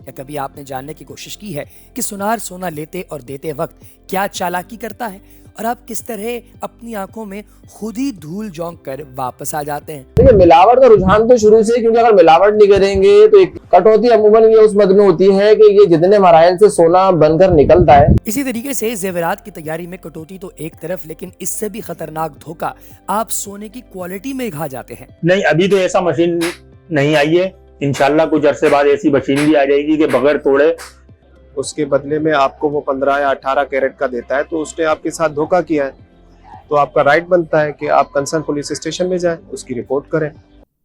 या कभी आपने जानने की कोशिश की है कि सुनार सोना लेते और देते वक्त क्या चालाकी करता है और आप किस तरह अपनी आंखों में खुद ही धूल झोंक कर वापस आ जाते हैं? देखिए, मिलावट का रुझान तो शुरू से, क्योंकि अगर मिलावट नहीं करेंगे तो एक कटौती अमूमन ये उस मद में होती है कि ये जितने मराइल से सोना बनकर निकलता है। इसी तरीके से जेवरात की तैयारी में कटौती तो एक तरफ, लेकिन इससे भी खतरनाक धोखा आप सोने की क्वालिटी में घा जाते हैं। नहीं, अभी तो ऐसा मशीन नहीं आई है। इंशाल्लाह कुछ अरसे बाद ऐसी मशीन भी आ जाएगी कि बगैर तोड़े उसके बदले में आपको वो 15 या 18 कैरेट का देता है, तो उसने आपके साथ धोखा किया है, तो आपका राइट बनता है कि आप कंसर्न पुलिस स्टेशन में जाएं, उसकी रिपोर्ट करें।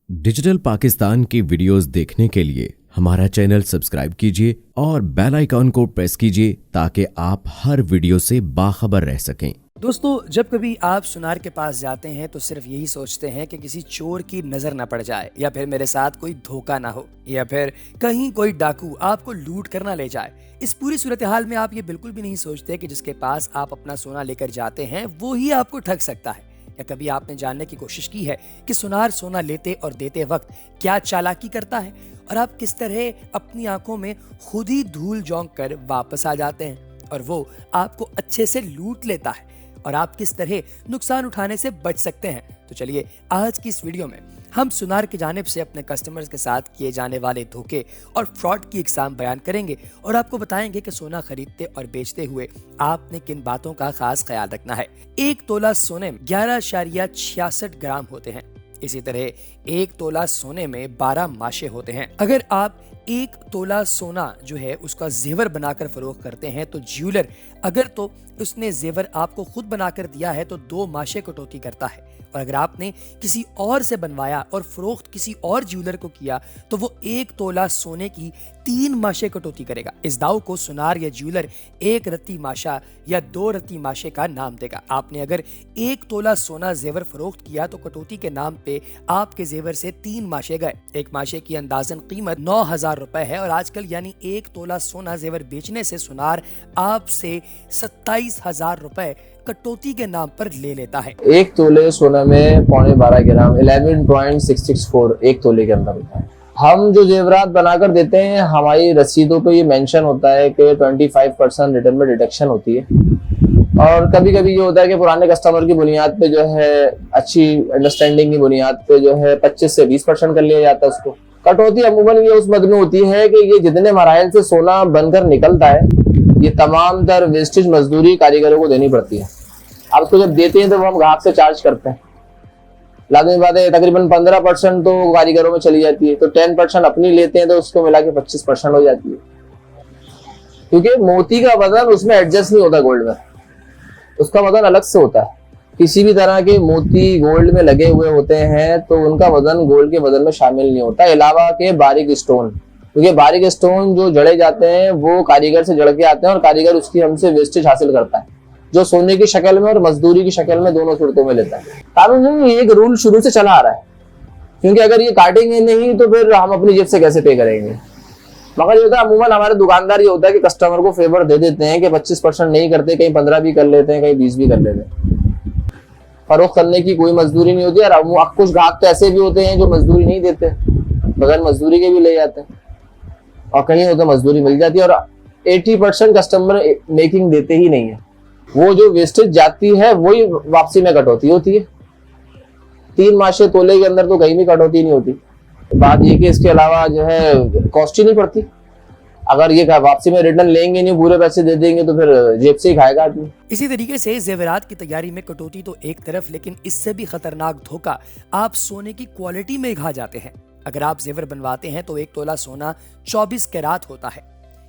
डिजिटल पाकिस्तान की वीडियोस देखने के लिए हमारा चैनल सब्सक्राइब कीजिए और बेल आइकॉन को प्रेस कीजिए ताकि आप हर वीडियो से बाखबर रह सकें। दोस्तों, जब कभी आप सुनार के पास जाते हैं तो सिर्फ यही सोचते हैं कि किसी चोर की नजर ना पड़ जाए, या फिर मेरे साथ कोई धोखा ना हो, या फिर कहीं कोई डाकू आपको लूट कर ना ले जाए। इस पूरी सूरत हाल में आप ये बिल्कुल भी नहीं सोचते कि जिसके पास आप अपना सोना लेकर जाते हैं वो ही आपको ठग सकता है। या कभी आपने जानने की कोशिश की है कि सुनार सोना लेते और देते वक्त क्या चालाकी करता है और आप किस तरह अपनी आंखों में खुद ही धूल झोंक कर वापस आ जाते हैं और वो आपको अच्छे से लूट लेता है और आप किस तरह नुकसान उठाने से बच सकते हैं? तो चलिए आज की इस वीडियो में हम सुनार की जानिब से अपने कस्टमर्स के साथ किए जाने वाले धोखे और फ्रॉड की इकसाम बयान करेंगे और आपको बताएंगे कि सोना खरीदते और बेचते हुए आपने किन बातों का खास ख्याल रखना है। 1 तोला सोने में 11.66 ग्राम होते हैं। इसी तरह 1 तोला सोने में 12 माशे होते हैं। अगर आप 1 तोला सोना जो है उसका जेवर बनाकर फरोख्त करते हैं तो ज्वेलर अगर तो उसने जेवर आपको खुद बनाकर दिया है तो 2 माशे कटौती करता है, और अगर आपने किसी और से बनवाया और फरोख्त किसी और ज्वेलर को किया तो वो 1 तोला सोने की 3 माशे कटौती करेगा। इस दाव को सुनार या ज्वेलर 1 रत्ती माशा या 2 रत्ती माशे का नाम देगा। आपने अगर 1 तोला सोना जेवर फरोख्त किया तो कटौती के नाम पे आपके जेवर से 3 माशे गए। एक माशे की अंदाजन कीमत 9,000 रुपए है और आजकल यानी 1 तोला सोना जेवर बेचने से सुनार आपसे 27,000 रुपए कटौती के नाम पर ले लेता है। 1 तोले सोना में 12.5 ग्राम 11.664 1 तोले के अंदर होता है। हम जो जेवरात बनाकर देते हैं हमारी रसीदों पे ये मेंशन होता है कि 25% रिटर्न में डिडक्शन होती है, और कभी कभी ये होता है कि पुराने कस्टमर की बुनियाद पे जो है अच्छी अंडरस्टैंडिंग की बुनियाद पे जो है 25 से 20% कर लिया जाता है उसको। कटौती अमूमन ये उस मद में होती है कि ये जितने मराइल से सोना बनकर निकलता है ये तमाम तर वेस्टेज मजदूरी कारीगरों को देनी पड़ती है। अब उसको जब देते हैं तो वो हम ग्राहक से चार्ज करते हैं। लाजमी बात है तकरीबन 15% तो कारीगरों में चली जाती है, तो 10% अपनी लेते हैं तो उसको मिला के 25% हो जाती है, क्योंकि मोती का वजन उसमें एडजस्ट नहीं होता गोल्ड में, उसका वजन अलग से होता है। किसी भी तरह के मोती गोल्ड में लगे हुए होते हैं तो उनका वजन गोल्ड के वजन में शामिल नहीं होता, अलावा के बारीक स्टोन, क्योंकि बारीक स्टोन जो जड़े जाते हैं वो कारीगर से जड़ के आते हैं और कारीगर उसकी हमसे वेस्टेज हासिल करता है, जो सोने की शक्ल में और मजदूरी की शक्ल में दोनों सूरतों में लेता है। कानून ये एक रूल शुरू से चला आ रहा है, क्योंकि अगर ये काटेंगे नहीं तो फिर हम अपनी जेब से कैसे पे करेंगे। मगर ये होता है अमूमन हमारे दुकानदार ये होता है कि कस्टमर को फेवर दे देते हैं कि 25% नहीं करते, कहीं 15 भी कर लेते हैं, कहीं 20 भी कर लेते हैं। फरोख्त करने की कोई मजदूरी नहीं होती। और कुछ ग्राहक तो ऐसे भी होते हैं जो मजदूरी नहीं देते, बगैर मजदूरी के भी ले जाते हैं, और कहीं होता मजदूरी मिल जाती है। और 80% कस्टमर मेकिंग देते ही नहीं है, वो जो वेस्टेज जाती है वही वापसी में कटौती होती है। 3 माशे तोले के अंदर तो कहीं भी कटौती नहीं होती। बात ये कि इसके अलावा जो है कॉस्ट ही नहीं पड़ती। अगर ये वापसी में रिटर्न लेंगे नहीं, पूरे पैसे दे देंगे तो फिर जेब से ही खाएगा आदमी। इसी तरीके से जेवरात की तैयारी में कटौती तो एक तरफ, लेकिन इससे भी खतरनाक धोखा आप सोने की क्वालिटी में घा जाते हैं। अगर आप जेवर बनवाते हैं तो 1 तोला सोना 24 कैरात होता है।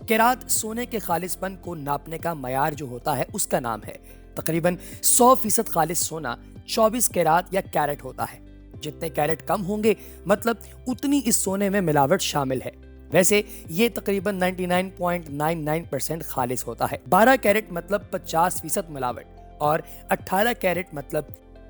कैरात सोने के खालिसपन को नापने का मयार जो होता है उसका नाम है। तकरीबन 100% खालिस सोना 24 कैरात या कैरेट होता है। जितने कैरेट कम होंगे मतलब उतनी इस सोने में मिलावट शामिल है। वैसे ये तकरीबन 99.99% खालिस होता है। 12 कैरेट मतलब 50% मिलावट और 18 कैरेट मतलब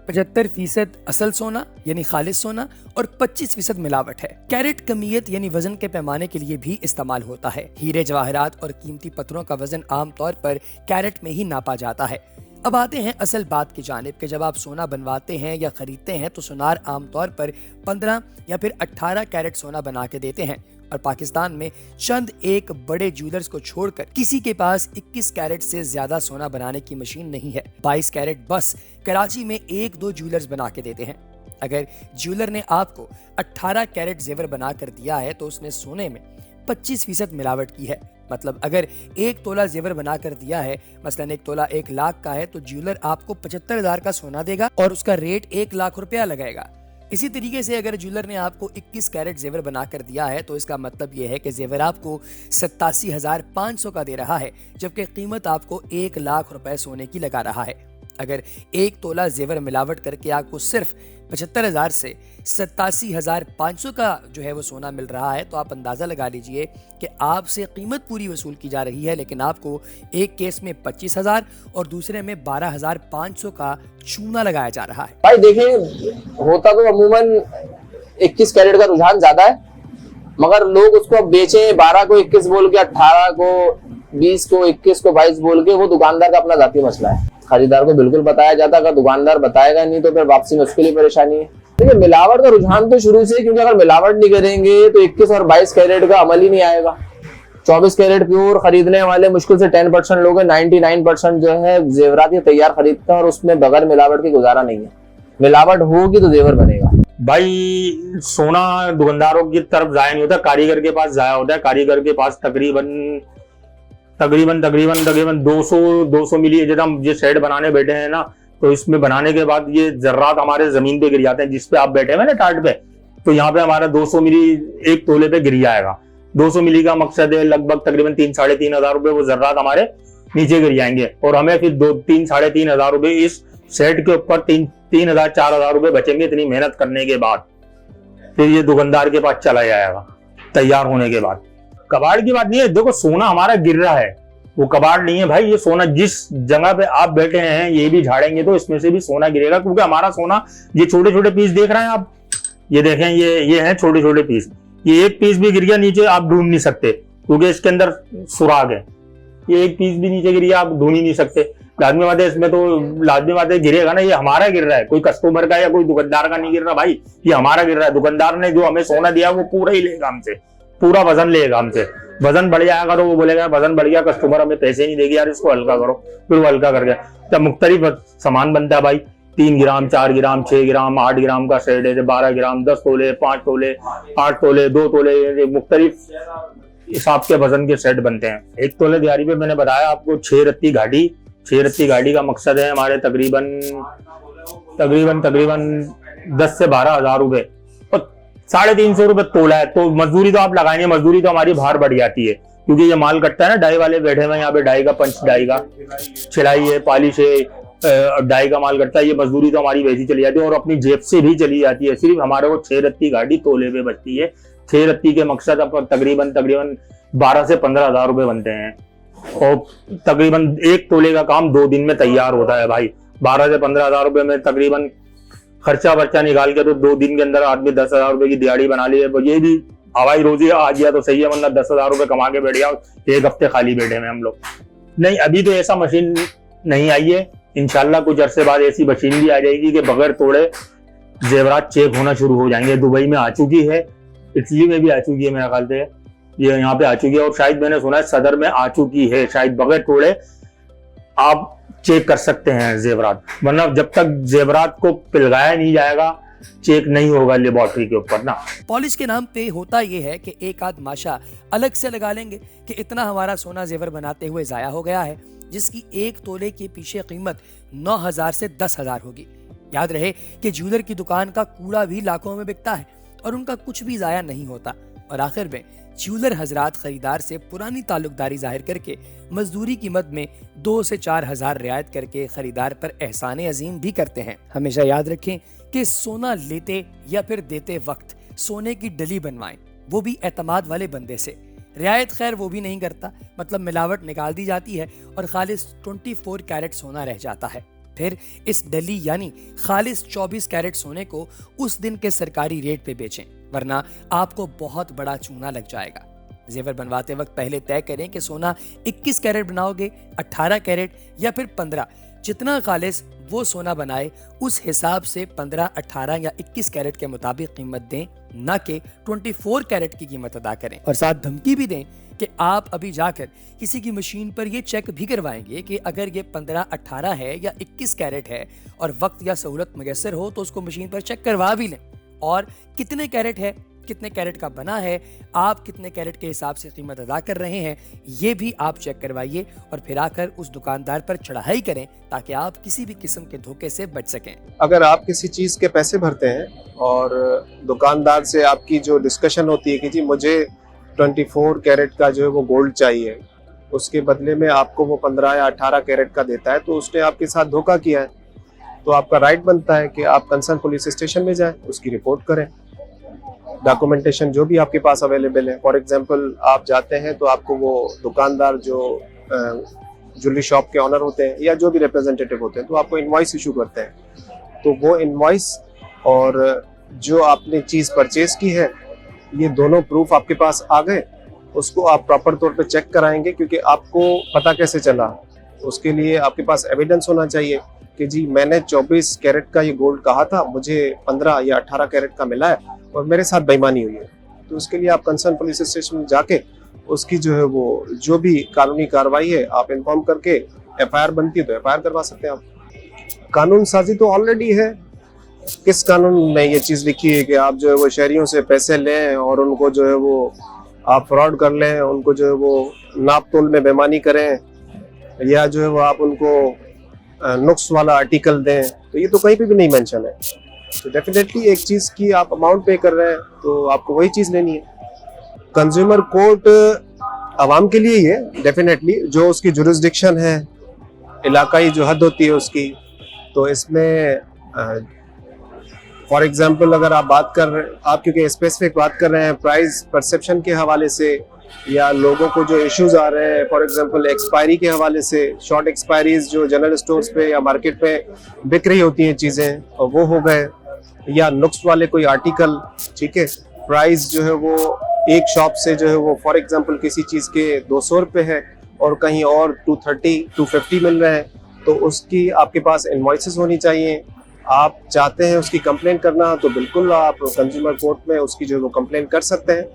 75% असल सोना यानी खालिस सोना और 25% मिलावट है। कैरेट कमियत यानी वजन के पैमाने के लिए भी इस्तेमाल होता है। हीरे जवाहरात और कीमती पत्थरों का वजन आमतौर पर कैरेट में ही नापा जाता है। अब आते हैं असल बात की जानिब कि जब आप सोना बनवाते हैं या खरीदते हैं तो सुनार आमतौर पर 15 या फिर 18 कैरेट सोना बना के देते हैं और पाकिस्तान में चंद एक बड़े ज्वेलर्स को छोड़कर किसी के पास 21 कैरेट से ज्यादा सोना बनाने की मशीन नहीं है। 22 कैरेट बस कराची में 1-2 ज्वेलर्स बना के देते हैं। अगर ज्वेलर ने आपको 18 कैरेट जेवर बनाकर दिया है तो उसने सोने में 25% मिलावट की है। मतलब अगर 1 तोला जेवर बनाकर दिया है, मसलन 1 तोला 1 लाख का है, तो ज्वेलर आपको 75,000 का सोना देगा और उसका रेट 1 लाख रुपया लगाएगा। इसी तरीके से अगर ज्वेलर ने आपको 21 कैरेट जेवर बनाकर दिया है तो इसका मतलब यह है कि जेवर आपको 87,500 का दे रहा है, जबकि कीमत आपको 1 लाख रुपए सोने की लगा रहा है। अगर 1 तोला जेवर मिलावट करके आपको सिर्फ 75,000 से 87,500 का जो है वो सोना मिल रहा है, तो आप अंदाजा लगा लीजिए कि आपसे कीमत पूरी वसूल की जा रही है, लेकिन आपको एक केस में 25,000 और दूसरे में 12,500 का चूना लगाया जा रहा है। भाई देखिए, होता तो अमूमन 21 कैरेट का रुझान ज्यादा है, मगर लोग उसको बेचे 12 को 21 बोल के, 18 को 20 को 21 को 22 बोल के, वो दुकानदार का अपना जाती मसला है। खरीदार को बिल्कुल बताया जाता, अगर दुकानदार बताएगा नहीं तो फिर वापसी में उसके लिए परेशानी है। देखिए, मिलावट का रुझान तो शुरू से, क्योंकि अगर मिलावट नहीं करेंगे तो 21 और 22 कैरेट का अमल ही नहीं आएगा। 24 कैरेट प्योर खरीदने वाले मुश्किल से 10% लोग हैं, 99% जो है जेवरात ये तैयार खरीदते हैं और उसमें बगैर मिलावट के गुजारा नहीं है। मिलावट होगी तो जेवर बनेगा। भाई सोना दुकानदारों की तरफ जाया नहीं होता, कारीगर के पास जाया होता है। कारीगर के पास तकरीबन 200 मिली है। जब हम ये शेड बनाने बैठे हैं ना, तो इसमें बनाने के बाद ये जर्रात हमारे जमीन पे गिर जाते हैं, जिसपे आप बैठे हुए ना टाट पे, तो यहाँ पे हमारा 200 मिली 1 तोले पे गिर जाएगा। 200 मिली का मकसद है लगभग तकरीबन 3-3.5 हजार रुपए वो जर्रात हमारे नीचे गिर जाएंगे, और हमें फिर 2-3-3.5 हजार रुपए इस शेड के ऊपर 3,000-4,000 रुपए बचेंगे। इतनी मेहनत करने के बाद फिर ये दुकानदार के पास चला जाएगा तैयार होने के बाद। कबाड़ की बात नहीं है, देखो सोना हमारा गिर रहा है, वो कबाड़ नहीं है भाई। ये सोना जिस जगह पे आप बैठे हैं, ये भी झाड़ेंगे तो इसमें से भी सोना गिरेगा, क्योंकि हमारा सोना, ये छोटे छोटे पीस देख रहे हैं आप, ये देखें, ये हैं छोटे छोटे पीस। ये एक पीस भी गिर गया नीचे आप ढूंढ नहीं सकते, क्योंकि इसके अंदर सुराग है। ये एक पीस भी नीचे गिर गया आप ढूंढ ही नहीं सकते। लाजमी बात है, इसमें तो लाजमी बात है गिरेगा ना। ये हमारा गिर रहा है, कोई कस्टमर का या कोई दुकानदार का नहीं गिर रहा भाई, ये हमारा गिर रहा है। दुकानदार ने जो हमें सोना दिया वो पूरा ही लेगा हमसे, पूरा वजन लेगा हमसे। वजन बढ़ जाएगा तो वो बोलेगा वजन बढ़ गया, कस्टमर हमें पैसे नहीं देगी यार, इसको हल्का करो, फिर वो हल्का कर गया। तब मुख्तलिफ सामान बनता है भाई, 3 ग्राम 4 ग्राम 6 ग्राम 8 ग्राम का शेड है, 12 ग्राम 10 तोले 5 तोले 8 तोले 2 तोले, मुख्तलिफ हिसाब के वजन के सेट बनते हैं। 1 तोले दिहाड़ी पे मैंने बताया आपको 6 रत्ती गाड़ी। 6 रत्ती गाड़ी का मकसद है हमारे तकरीबन 10 से 12 हजार रुपए, और 350 रुपए तोला है। तो मजदूरी तो आप लगाएंगे, मजदूरी तो हमारी बाहर बढ़ जाती है, क्योंकि ये माल कटता है ना, डाई वाले बैठे हुए यहाँ पे, डाई का पंच, डाई का छिलाई है, पॉलिश है, डाई का माल कटता है। ये मजदूरी तो हमारी वैसी चली जाती है और अपनी जेब से भी चली जाती है। सिर्फ हमारे को 6 रत्ती गाड़ी तोले पे बचती है। 6 रत्ती के मकसद अब तकरीबन 12 से 15 हजार रुपए बनते हैं, और तकरीबन 1 तोले का काम 2 दिन में तैयार होता है भाई। 12 से 15 हजार रुपए में तकरीबन खर्चा वर्चा निकाल के तो 2 दिन के अंदर आदमी 10 हजार रुपए की दिहाड़ी बना ली है। ये भी हवाई रोजी आ गया तो सही है, वरना 10 हजार रुपए कमा के बैठ जाओ, 1 हफ्ते खाली बैठे हैं हम लोग। नहीं, अभी तो ऐसा मशीन नहीं आई है। इंशाल्लाह कुछ अरसे बाद ऐसी मशीन भी आ जाएगी कि बगैर तोड़े जेवरात चेक होना शुरू हो जाएंगे। दुबई में आ चुकी है, इटली में भी आ चुकी है मेरे ख्याल से, ये यहाँ पे आ चुकी है, और शायद मैंने सुना है सदर में आ चुकी है। शायद बगैर तोड़े आप चेक कर सकते हैं जेवरात, वरना जब तक जेवरात को पिलगाया नहीं जाएगा चेक नहीं होगा लेबोरेटरी के ऊपर ना। पॉलिश के नाम पे होता ये है कि एक आध माशा अलग से लगा लेंगे कि इतना हमारा सोना जेवर बनाते हुए जाया हो गया है, जिसकी 1 तोले के पीछे कीमत 9,000 से 10,000 होगी। याद रहे कि ज्वेलर की दुकान का कूड़ा भी लाखों में बिकता है और उनका कुछ भी जाया नहीं होता, और आखिर में ज्वेलर हजरात खरीदार से पुरानी ताल्लुकदारी जाहिर करके मजदूरी की मद में 2 से 4 हजार रियायत करके खरीदार पर एहसान अजीम भी करते हैं। हमेशा याद रखें कि सोना लेते या फिर देते वक्त सोने की डली बनवाएं, वो भी एतमाद वाले बंदे से। रियायत खैर वो भी नहीं करता, मतलब मिलावट निकाल दी जाती है और खालिस 24 कैरेट सोना रह जाता है। फिर इस डली यानी खालिस 24 कैरेट सोने को उस दिन के सरकारी रेट पे बेचें, वरना आपको बहुत बड़ा चूना लग जाएगा। जेवर बनवाते वक्त पहले तय करें कि सोना 21 कैरेट बनाओगे, 18 कैरेट या फिर 15, जितना खालिस वो सोना बनाए उस हिसाब से 15, 18 या 21 कैरेट के मुताबिक कीमत दें, न कि 24 कैरेट की कीमत अदा करें। और साथ धमकी भी दें कि आप अभी जाकर किसी की मशीन पर ये चेक भी करवाएंगे कि अगर ये 15, 18 है या 21 कैरेट है और वक्त या सहूलत मुयसर हो तो उसको मशीन पर चेक करवा भी लें। और कितने कैरेट है, कितने कैरेट का बना है, आप कितने कैरेट के हिसाब से कीमत अदा कर रहे हैं, ये भी आप चेक करवाइए और फिर आकर उस दुकानदार पर चढ़ाई करें ताकि आप किसी भी किस्म के धोखे से बच सकें। अगर आप किसी चीज़ के पैसे भरते हैं और दुकानदार से आपकी जो डिस्कशन होती है कि जी मुझे 24 कैरेट का जो है वो गोल्ड चाहिए, उसके बदले में आपको वो 15 या 18 कैरेट का देता है, तो उसने आपके साथ धोखा किया है, तो आपका राइट बनता है कि आप कंसर्न पुलिस स्टेशन में जाएं, उसकी रिपोर्ट करें। डॉक्यूमेंटेशन जो भी आपके पास अवेलेबल है, फॉर एग्जांपल आप जाते हैं तो आपको वो दुकानदार जो ज्वेलरी शॉप के ऑनर होते हैं या जो भी रिप्रेजेंटेटिव होते हैं तो आपको इनवॉइस इशू करते हैं, तो वो इनवॉइस और जो आपने चीज़ परचेज की है ये दोनों प्रूफ आपके पास आ गए, उसको आप प्रॉपर तौर पे चेक कराएंगे, क्योंकि आपको पता कैसे चला, उसके लिए आपके पास एविडेंस होना चाहिए कि जी मैंने 24 कैरेट का ये गोल्ड कहा था, मुझे 15 या 18 कैरेट का मिला है और मेरे साथ बेईमानी हुई है। तो उसके लिए आप कंसर्न पुलिस स्टेशन में जाके उसकी जो है वो जो भी कानूनी कार्रवाई है आप इन्फॉर्म करके एफआईआर बनती है तो एफआईआर करवा सकते हैं आप। कानून साजी तो ऑलरेडी है, किस कानून में ये चीज़ लिखी है कि आप जो है वो शहरियों से पैसे लें और उनको जो है वो आप फ्रॉड कर लें, उनको जो है वो नाप तोल में बेईमानी करें या जो है वो आप उनको नुक्स वाला आर्टिकल दें, तो ये तो कहीं पे भी नहीं मेंशन है। तो डेफिनेटली एक चीज़ की आप अमाउंट पे कर रहे हैं तो आपको वही चीज़ लेनी है। कंज्यूमर कोर्ट आवाम के लिए ही है डेफिनेटली, जो उसकी जुरिस्डिक्शन है, इलाकाई जो हद होती है उसकी, तो इसमें फॉर एग्जांपल अगर आप बात कर रहे हैं, आप क्योंकि स्पेसिफिक बात कर रहे हैं प्राइस परसेप्शन के हवाले से या लोगों को जो इश्यूज आ रहे हैं फॉर एग्जांपल एक्सपायरी के हवाले से, शॉर्ट एक्सपायरीज जो जनरल स्टोर्स पे या मार्केट पे बिक रही होती हैं चीज़ें और वो हो गए, या नुक्स वाले कोई आर्टिकल, ठीक है, प्राइस जो है वो एक शॉप से जो है वो फॉर एग्जांपल किसी चीज़ के 200 रुपये है और कहीं और 230, 250 मिल रहे हैं, तो उसकी आपके पास इनवॉइसेस होनी चाहिए। आप चाहते हैं उसकी कंप्लेंट करना तो बिल्कुल आप कंज्यूमर कोर्ट में उसकी जो है वो कंप्लेंट कर सकते हैं।